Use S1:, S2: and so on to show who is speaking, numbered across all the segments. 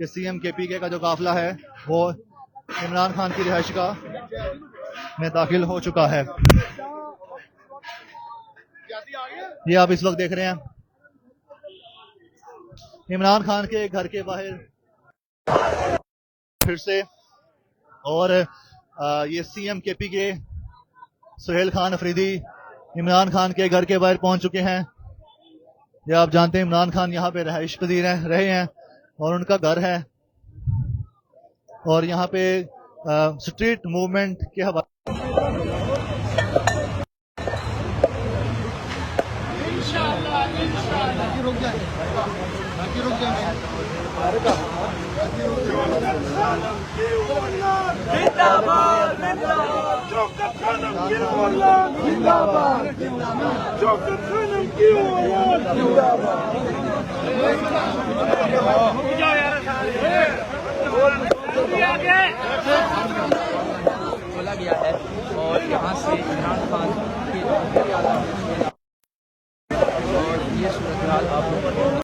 S1: کہ C M کے پی کے کا جو قافلہ ہے وہ عمران خان کی رہائش گاہ میں داخل ہو چکا ہے. یہ آپ اس وقت دیکھ رہے ہیں عمران خان کے گھر کے باہر پھر سے, اور یہ سی ایم کے پی کے سہیل خان افریدی عمران خان کے گھر کے باہر پہنچ چکے ہیں. یہ آپ جانتے ہیں عمران خان یہاں پہ رہائش پذیر رہے ہیں اور ان کا گھر ہے, اور یہاں پہ اسٹریٹ موومنٹ کے حوالے
S2: بولا گیا ہے, اور یہاں سے عمران خان کے اور یہ صورتحال آپ لوگ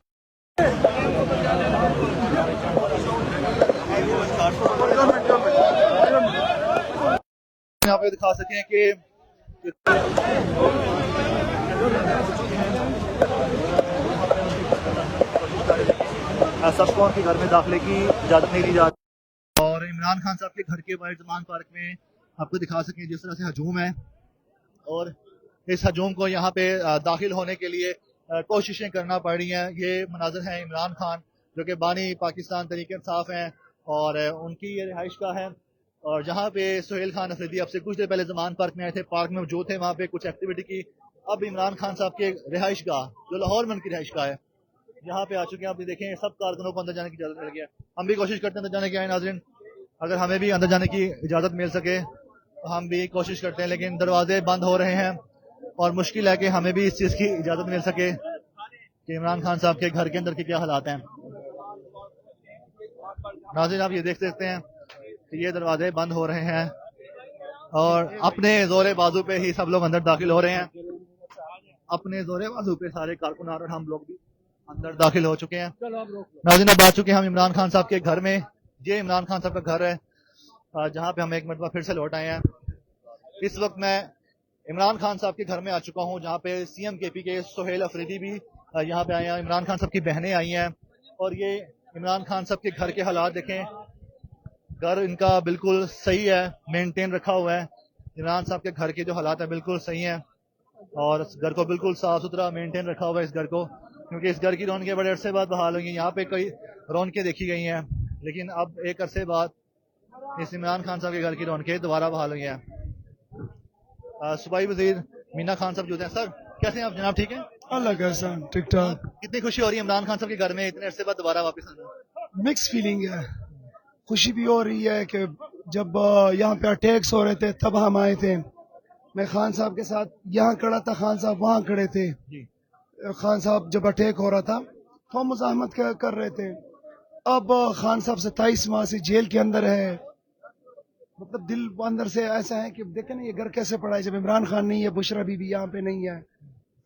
S1: یہاں پہ دکھا سکیں کہ سب کو ان کے گھر میں داخلے کی اجازت نہیں دی جاتی. اور عمران خان صاحب کے گھر کے باہر زمان پارک میں آپ کو دکھا سکیں جس طرح سے ہجوم ہے, اور اس ہجوم کو یہاں پہ داخل ہونے کے لیے کوششیں کرنا پڑ رہی ہیں. یہ مناظر ہیں عمران خان جو کہ بانی پاکستان تحریک انصاف ہیں, اور ان کی یہ رہائش گاہ ہے, اور جہاں پہ سہیل خان افریدی اب سے کچھ دیر پہلے زمان پارک میں آئے تھے, پارک میں موجود تھے, وہاں پہ کچھ ایکٹیویٹی کی. اب عمران خان صاحب کے رہائش گاہ جو لاہور میں ان کی رہائش گاہ ہے یہاں پہ آ چکے ہیں. آپ دیکھیں سب کارکنوں کو اندر جانے کی اجازت مل گیا. ہم بھی کوشش کرتے ہیں اندر جانے کی. آئے ناظرین, اگر ہمیں بھی اندر جانے کی اجازت مل سکے تو ہم بھی کوشش کرتے ہیں, لیکن دروازے بند ہو رہے ہیں اور مشکل ہے کہ ہمیں بھی اس چیز کی اجازت مل سکے کہ عمران خان صاحب کے گھر کے اندر کے کیا حالات ہیں. ناظرین آپ یہ دیکھ سکتے ہیں کہ یہ دروازے بند ہو رہے ہیں اور اپنے زور بازو پہ ہی سب لوگ اندر داخل ہو رہے ہیں. اپنے زور بازو پہ سارے کارکنان اور ہم لوگ بھی اندر داخل ہو چکے ہیں. ناظرین اب آ چکے ہیں ہم عمران خان صاحب کے گھر میں. یہ عمران خان صاحب کا گھر ہے جہاں پہ ہم ایک مرتبہ پھر سے لوٹ آئے ہیں. اس وقت میں عمران خان صاحب کے گھر میں آ چکا ہوں جہاں پہ سی ایم کے پی کے سہیل افریدی بھی یہاں پہ آئے ہیں. عمران خان صاحب کی بہنیں آئی ہیں, اور یہ عمران خان صاحب کے گھر کے حالات دیکھیں. گھر ان کا بالکل صحیح ہے, مینٹین رکھا ہوا ہے. عمران صاحب کے گھر کے جو حالات ہیں بالکل صحیح ہیں, اور اس گھر کو بالکل صاف ستھرا مینٹین رکھا ہوا ہے اس گھر کو, کیونکہ اس گھر کی رونقیں بڑے عرصے بعد بحال ہوئی ہیں. یہاں پہ کئی رونقیں دیکھی گئی ہیں, لیکن اب ایک عرصے بعد اس عمران خان صاحب کے گھر کی رونقیں دوبارہ بحال ہوئی ہیں. صوبائی وزیر مینا خان صاحب جو ہیں, سر کیسے ہیں آپ جناب, ٹھیک ہیں؟
S3: اللہ کا احسان, ٹھیک ٹھاک.
S1: کتنی خوشی ہو رہی ہے عمران خان صاحب کے گھر میں اتنے عرصے بعد دوبارہ واپس آنا؟
S3: مکس فیلنگ ہے. خوشی بھی ہو رہی ہے کہ جب یہاں پہ اٹیکس ہو رہے تھے تب ہم آئے تھے. میں خان صاحب کے ساتھ یہاں کھڑا تھا, خان صاحب وہاں کھڑے تھے.
S1: جی
S3: خان صاحب جب اٹیک ہو رہا تھا تو ہم مزاحمت کر رہے تھے. اب خان صاحب 27 ماہ سے جیل کے اندر ہے. مطلب دل اندر سے ایسا ہے کہ دیکھیں نا یہ گھر کیسے پڑا ہے جب عمران خان نہیں ہے, بشرا بی بھی یہاں پہ نہیں ہے.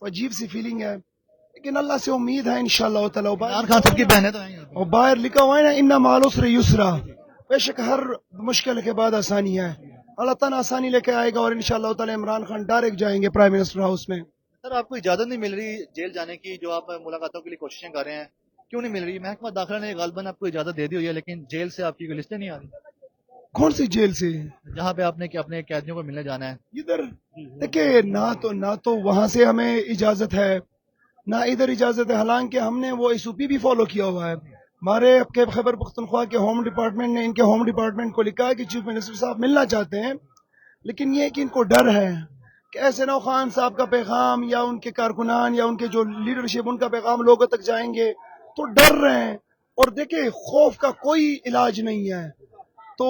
S3: تو عجیب سی فیلنگ ہے, لیکن اللہ سے امید ہے انشاءاللہ تعالی.
S1: عمران خان صاحب کی بہنیں تو ہیں
S3: اور باہر لکھا ہوا ہے نا, ان مع العسر یسرا. بے شک ہر مشکل کے بعد آسانی ہے. اللہ تعالیٰ آسانی لے کے آئے گا, اور انشاءاللہ تعالی عمران خان ڈائریکٹ جائیں گے پرائم منسٹر ہاؤس میں.
S1: سر آپ کو اجازت نہیں مل رہی جیل جانے کی, جو آپ ملاقاتوں کے لیے کوششیں کر رہے ہیں, کیوں نہیں مل رہی؟ محکمہ داخلہ نے غالباً آپ کو اجازت دے دی ہوئی ہے, لیکن جیل سے آپ کی کوئی لسٹیں نہیں آ رہی
S3: کون سی جیل سے؟
S1: جہاں پہ آپ نے کہ اپنے قیدیوں کو ملنے جانا ہے.
S3: ادھر دیکھیں, نہ تو وہاں سے ہمیں اجازت ہے نہ ادھر اجازت ہے. حالانکہ ہم نے وہ ایس او پی بھی فالو کیا ہوا ہے. ہمارے خیبر پختونخوا کے ہوم ڈپارٹمنٹ نے ان کے ہوم ڈپارٹمنٹ کو لکھا ہے کہ چیف منسٹر صاحب ملنا چاہتے ہیں, لیکن یہ کہ ان کو ڈر ہے کہ ایسے نو خان صاحب کا پیغام یا ان کے کارکنان یا ان کے جو لیڈرشپ ان کا پیغام لوگوں تک جائیں گے تو ڈر رہے ہیں. اور دیکھیں خوف کا کوئی علاج نہیں ہے, تو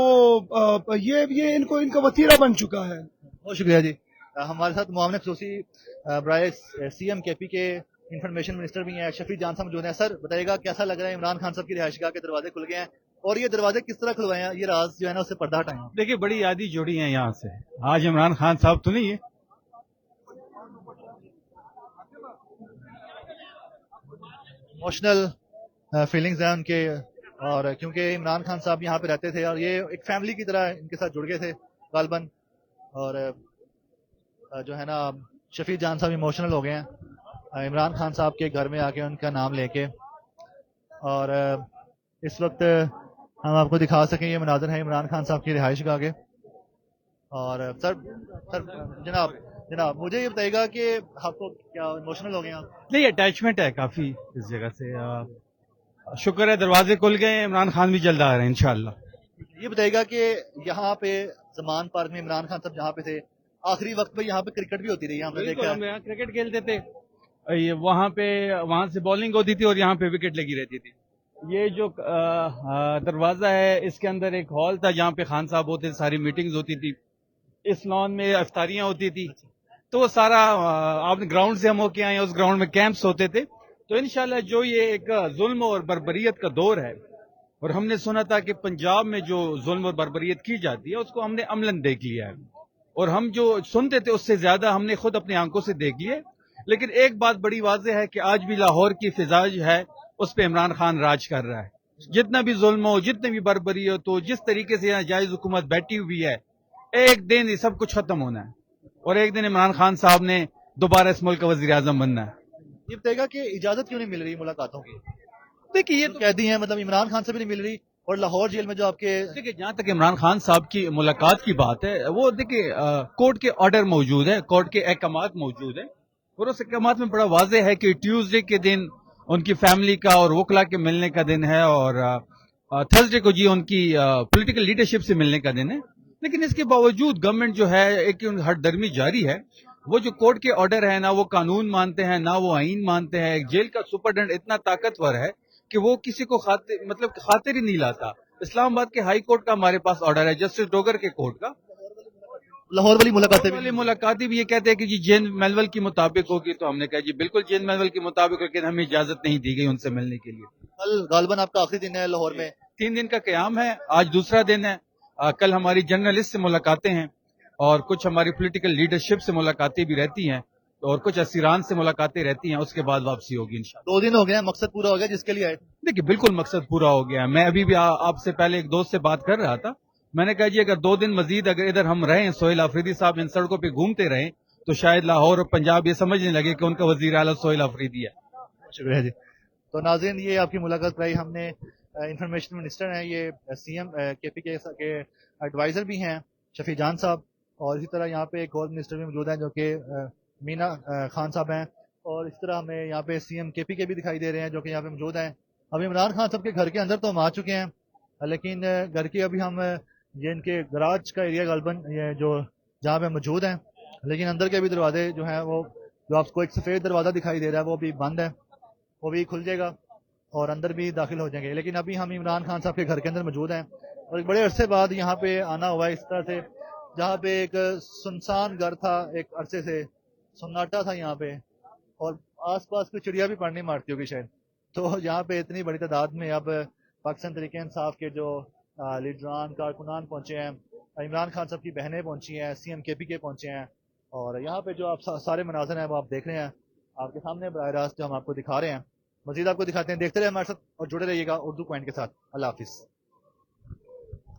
S3: یہ ان کا وتیرہ بن چکا ہے.
S1: بہت شکریہ جی. ہمارے ساتھ معاون خصوصی برائے سی ایم کے پی کے انفارمیشن منسٹر بھی ہیں, شفیع جان صاحب موجود ہیں. سر بتائیے گا کیسا لگ رہا ہے عمران خان صاحب کی رہائش گاہ کے دروازے کھل گئے ہیں, اور یہ دروازے کس طرح کھلوائے ہیں, یہ راز جو ہے نا اس سے پردہ ہٹائیں.
S4: دیکھیے بڑی یادی جڑی ہیں یہاں سے. آج عمران خان صاحب تو نہیں ہے,
S1: ایموشنل فیلنگز ہیں ان کے اور کیونکہ عمران خان صاحب یہاں پہ رہتے تھے اور یہ ایک فیملی کی طرح ان کے ساتھ جڑ گئے تھے غالباً. اور جو ہے نا شفیع جان صاحب ایموشنل ہو گئے ہیں عمران خان صاحب کے گھر میں آ کے ان کا نام لے کے. اور اس وقت ہم آپ کو دکھا سکیں یہ مناظر ہے عمران خان صاحب کی رہائش گاہ کے. اور سر جناب مجھے یہ بتائیے گا کہ آپ کو کیا ایموشنل ہو گئے آپ؟
S4: نہیں, اٹیچمنٹ ہے کافی اس جگہ سے. شکر ہے دروازے کھل گئے ہیں, عمران خان بھی جلد آ رہے ہیں انشاءاللہ.
S1: یہ بتائیے گا کہ یہاں پہ زمان پارک میں عمران خان صاحب جہاں پہ تھے آخری وقت پہ یہاں پہ کرکٹ بھی ہوتی رہی, ہم نے دیکھا
S4: ہم یہاں کرکٹ کھیلتے تھے, وہاں سے بولنگ ہوتی تھی اور یہاں پہ وکٹ لگی رہتی تھی. یہ جو دروازہ ہے اس کے اندر ایک ہال تھا جہاں پہ خان صاحب ہوتے تھے, ساری میٹنگز ہوتی تھی. اس لان میں افطاریاں ہوتی تھی. تو وہ سارا آپ نے گراؤنڈ سے ہم ہو کے آئے ہیں, اس گراؤنڈ میں کیمپس ہوتے تھے. تو انشاءاللہ جو یہ ایک ظلم اور بربریت کا دور ہے, اور ہم نے سنا تھا کہ پنجاب میں جو ظلم اور بربریت کی جاتی ہے اس کو ہم نے عملاً دیکھ لیا ہے, اور ہم جو سنتے تھے اس سے زیادہ ہم نے خود اپنی آنکھوں سے دیکھ لیے. لیکن ایک بات بڑی واضح ہے کہ آج بھی لاہور کی فضا جو ہے اس پہ عمران خان راج کر رہا ہے. جتنا بھی ظلم ہو, جتنے بھی بربری ہو, تو جس طریقے سے یہاں جائز حکومت بیٹھی ہوئی ہے, ایک دن یہ سب کچھ ختم ہونا ہے, اور ایک دن عمران خان صاحب نے دوبارہ اس ملک کا وزیر اعظم بننا ہے.
S1: یہ بتائیے گا کہ اجازت کیوں نہیں مل رہی ملاقاتوں کی؟
S4: دیکھیے یہ
S1: یہ قیدی ہیں, مطلب عمران خان سے بھی نہیں مل رہی, اور لاہور جیل میں جو آپ کے
S4: دیکھیے جہاں تک عمران خان صاحب کی ملاقات کی بات ہے, وہ دیکھیے کورٹ کے آرڈر موجود ہے, کورٹ کے احکامات موجود ہیں, اور اس احکامات میں بڑا واضح ہے کہ ٹیوزڈے کے دن ان کی فیملی کا اور وکلا کے ملنے کا دن ہے, اور تھرسڈے کو جی ان کی پولیٹیکل لیڈرشپ سے ملنے کا دن ہے. لیکن اس کے باوجود گورنمنٹ جو ہے ایک ہٹ درمی جاری ہے. وہ جو کورٹ کے آرڈر ہے, نہ وہ قانون مانتے ہیں نہ وہ آئین مانتے ہیں. ایک جیل کا سپرڈنٹ اتنا طاقتور ہے کہ وہ کسی کو خاطر ہی نہیں لاتا. اسلام آباد کے ہائی کورٹ کا ہمارے پاس آرڈر ہے, جسٹس ڈوگر کے کورٹ کا.
S1: لاہور والی ملاقاتیں بھی
S4: ملاقاتیں بھی یہ کہتے ہیں کہ جی جین مینول کے مطابق ہوگی. تو ہم نے کہا جی بالکل جین مینول کے مطابق, لیکن ہمیں اجازت نہیں دی گئی ان سے ملنے کے لیے.
S1: کل غالباً آپ کا آخری دن ہے لاہور میں.
S4: 3 دن کا قیام ہے, آج دوسرا دن ہے. کل ہماری جرنلسٹ سے ملاقاتیں ہیں, اور کچھ ہماری پولیٹیکل لیڈرشپ سے ملاقاتیں بھی رہتی ہیں, اور کچھ اسیران سے ملاقاتیں رہتی ہیں. اس کے بعد واپسی ہوگی انشاءاللہ.
S1: 2 دن ہو گئے ہیں, مقصد پورا ہو گیا جس کے لیے آئے.
S4: دیکھیے بالکل مقصد پورا ہو گیا. میں ابھی بھی آپ سے پہلے ایک دوست سے بات کر رہا تھا, میں نے کہا جی اگر 2 دن مزید اگر ادھر ہم رہیں, سہیل آفریدی صاحب ان سڑکوں پہ گھومتے رہیں, تو شاید لاہور اور پنجاب یہ سمجھنے لگے کہ ان کا وزیر اعلیٰ سہیل آفریدی ہے.
S1: شکریہ جی. تو ناظرین یہ آپ کی ملاقات کرائی ہم نے. انفارمیشن منسٹر ہیں یہ, سی ایم کے پی کے ایڈوائزر بھی ہیں شفیع جان صاحب, اور اسی طرح یہاں پہ ایک اور منسٹر بھی موجود ہیں جو کہ مینا خان صاحب ہیں, اور اس طرح ہمیں یہاں پہ سی ایم کے پی کے بھی دکھائی دے رہے ہیں جو کہ یہاں پہ موجود ہیں. ابھی عمران خان صاحب کے گھر کے اندر تو ہم آ چکے ہیں, لیکن گھر کے ابھی ہم یہ ان کے گراج کا ایریا غالباً یہ جو جہاں پہ موجود ہیں, لیکن اندر کے بھی دروازے جو ہیں وہ جو آپ کو ایک سفید دروازہ دکھائی دے رہا ہے وہ بھی بند ہے, وہ بھی کھل جائے گا اور اندر بھی داخل ہو جائیں گے. لیکن ابھی ہم عمران خان صاحب کے گھر کے اندر موجود ہیں, اور ایک بڑے عرصے بعد یہاں پہ آنا ہوا ہے اس طرح سے, جہاں پہ ایک سنسان گھر تھا, ایک عرصے سے سناٹا تھا یہاں پہ, اور آس پاس کوئی چڑیا بھی پڑ نہیں مارتی ہوگی شاید. تو یہاں پہ اتنی بڑی تعداد میں اب پاکستان تحریک انصاف کے جو لیڈران کارکنان پہنچے ہیں, عمران خان صاحب کی بہنیں پہنچی ہیں, سی ایم کے پی کے پہنچے ہیں, اور یہاں پہ جو آپ سارے مناظر ہیں وہ آپ دیکھ رہے ہیں آپ کے سامنے براہ راست جو ہم آپ کو دکھا رہے ہیں. مزید آپ کو دکھاتے ہیں, دیکھتے رہے ہمارے ساتھ اور جڑے رہیے گا اردو پوائنٹ کے ساتھ. اللہ حافظ.